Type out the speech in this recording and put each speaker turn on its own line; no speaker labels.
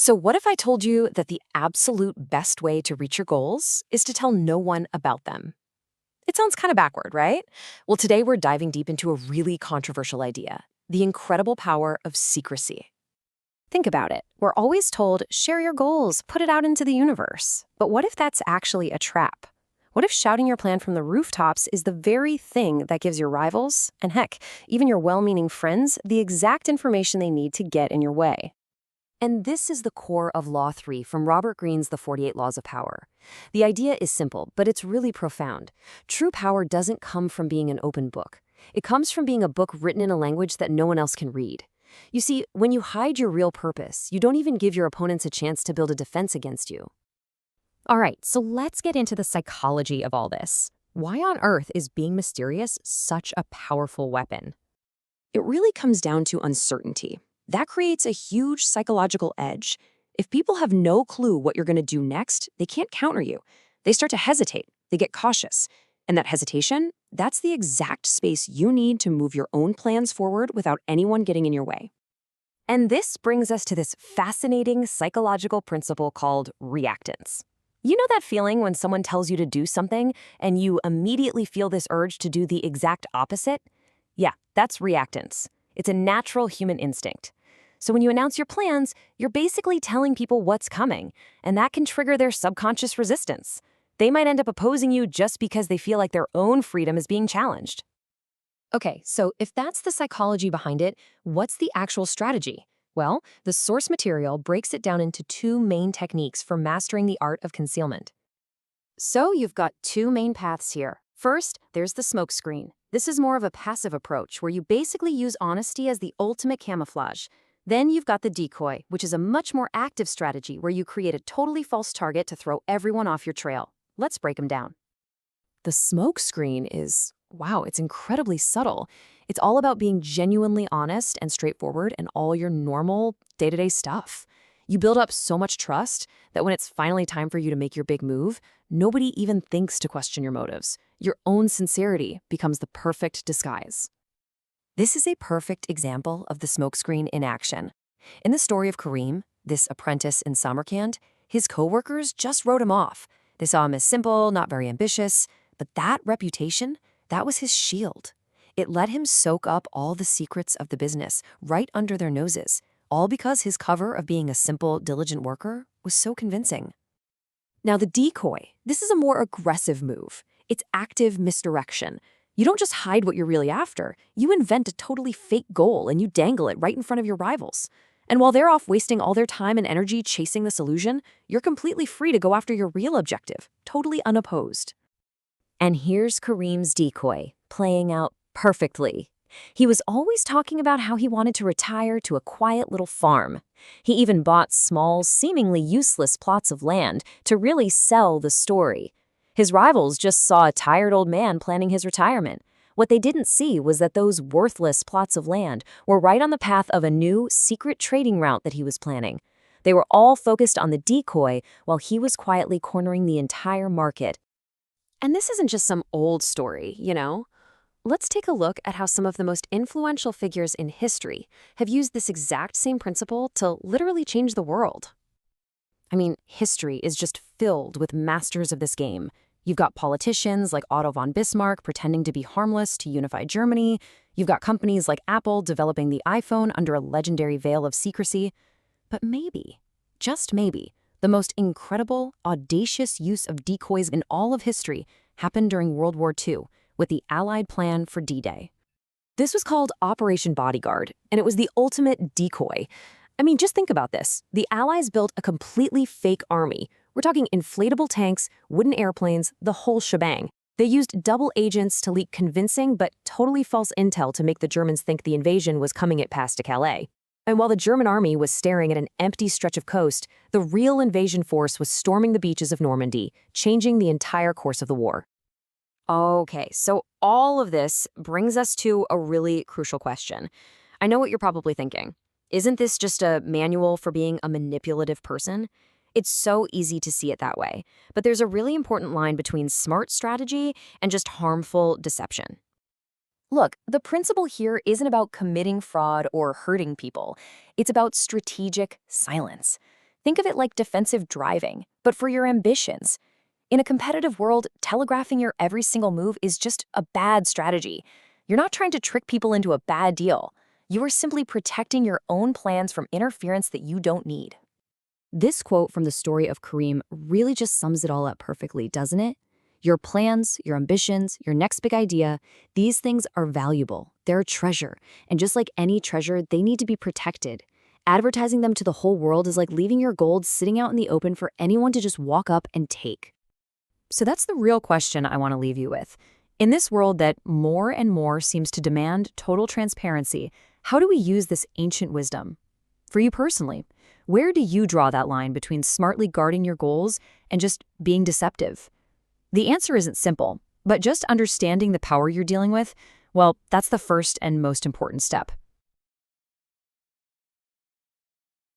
So, what if I told you that the absolute best way to reach your goals is to tell no one about them? It sounds kind of backward, right? Well, today we're diving deep into a really controversial idea: the incredible power of secrecy. Think about it. We're always told, share your goals, put it out into the universe. But what if that's actually a trap? What if shouting your plan from the rooftops is the very thing that gives your rivals, and heck, even your well meaning friends, the exact information they need to get in your way? And this is the core of Law 3 from Robert Greene's The 48 Laws of Power. The idea is simple, but it's really profound. True power doesn't come from being an open book. It comes from being a book written in a language that no one else can read. You see, when you hide your real purpose, you don't even give your opponents a chance to build a defense against you. All right, so let's get into the psychology of all this. Why on earth is being mysterious such a powerful weapon? It really comes down to uncertainty. That creates a huge psychological edge. If people have no clue what you're going to do next, they can't counter you. They start to hesitate. They get cautious. And that hesitation, that's the exact space you need to move your own plans forward without anyone getting in your way. And this brings us to this fascinating psychological principle called reactance. You know that feeling when someone tells you to do something and you immediately feel this urge to do the exact opposite? Yeah, that's reactance. It's a natural human instinct. So when you announce your plans, you're basically telling people what's coming, and that can trigger their subconscious resistance. They might end up opposing you just because they feel like their own freedom is being challenged. Okay, so if that's the psychology behind it, what's the actual strategy? Well, the source material breaks it down into two main techniques for mastering the art of concealment. So you've got two main paths here. First, there's the smokescreen. This is more of a passive approach where you basically use honesty as the ultimate camouflage. Then you've got the decoy, which is a much more active strategy where you create a totally false target to throw everyone off your trail. Let's break them down. The smokescreen is, wow, it's incredibly subtle. It's all about being genuinely honest and straightforward in all your normal day-to-day stuff. You build up so much trust that when it's finally time for you to make your big move, nobody even thinks to question your motives. Your own sincerity becomes the perfect disguise. This is a perfect example of the smokescreen in action. In the story of Kareem, this apprentice in Samarkand, his coworkers just wrote him off. They saw him as simple, not very ambitious, but that reputation, that was his shield. It let him soak up all the secrets of the business right under their noses, all because his cover of being a simple, diligent worker was so convincing. Now, the decoy, this is a more aggressive move. It's active misdirection. You don't just hide what you're really after. You invent a totally fake goal and you dangle it right in front of your rivals. And while they're off wasting all their time and energy chasing this illusion, you're completely free to go after your real objective, totally unopposed. And here's Kareem's decoy, playing out perfectly. He was always talking about how he wanted to retire to a quiet little farm. He even bought small, seemingly useless plots of land to really sell the story. His rivals just saw a tired old man planning his retirement. What they didn't see was that those worthless plots of land were right on the path of a new, secret trading route that he was planning. They were all focused on the decoy while he was quietly cornering the entire market. And this isn't just some old story, you know? Let's take a look at how some of the most influential figures in history have used this exact same principle to literally change the world. I mean, history is just filled with masters of this game. You've got politicians like Otto von Bismarck pretending to be harmless to unify Germany. You've got companies like Apple developing the iPhone under a legendary veil of secrecy. But maybe, just maybe, the most incredible, audacious use of decoys in all of history happened during World War II with the Allied plan for D-Day. This was called Operation Bodyguard, and it was the ultimate decoy. I mean, just think about this. The Allies built a completely fake army. We're talking inflatable tanks, wooden airplanes, the whole shebang. They used double agents to leak convincing but totally false intel to make the Germans think the invasion was coming it past to Calais. And while the German army was staring at an empty stretch of coast, the real invasion force was storming the beaches of Normandy, changing the entire course of the war. Okay, so all of this brings us to a really crucial question. I know what you're probably thinking. Isn't this just a manual for being a manipulative person? It's so easy to see it that way, but there's a really important line between smart strategy and just harmful deception. Look, the principle here isn't about committing fraud or hurting people. It's about strategic silence. Think of it like defensive driving, but for your ambitions. In a competitive world, telegraphing your every single move is just a bad strategy. You're not trying to trick people into a bad deal. You are simply protecting your own plans from interference that you don't need. This quote from the story of Kareem really just sums it all up perfectly, doesn't it? Your plans, your ambitions, your next big idea, these things are valuable. They're a treasure. And just like any treasure, they need to be protected. Advertising them to the whole world is like leaving your gold sitting out in the open for anyone to just walk up and take. So that's the real question I want to leave you with. In this world that more and more seems to demand total transparency, how do we use this ancient wisdom? For you personally, where do you draw that line between smartly guarding your goals and just being deceptive? The answer isn't simple, but just understanding the power you're dealing with, well, that's the first and most important step.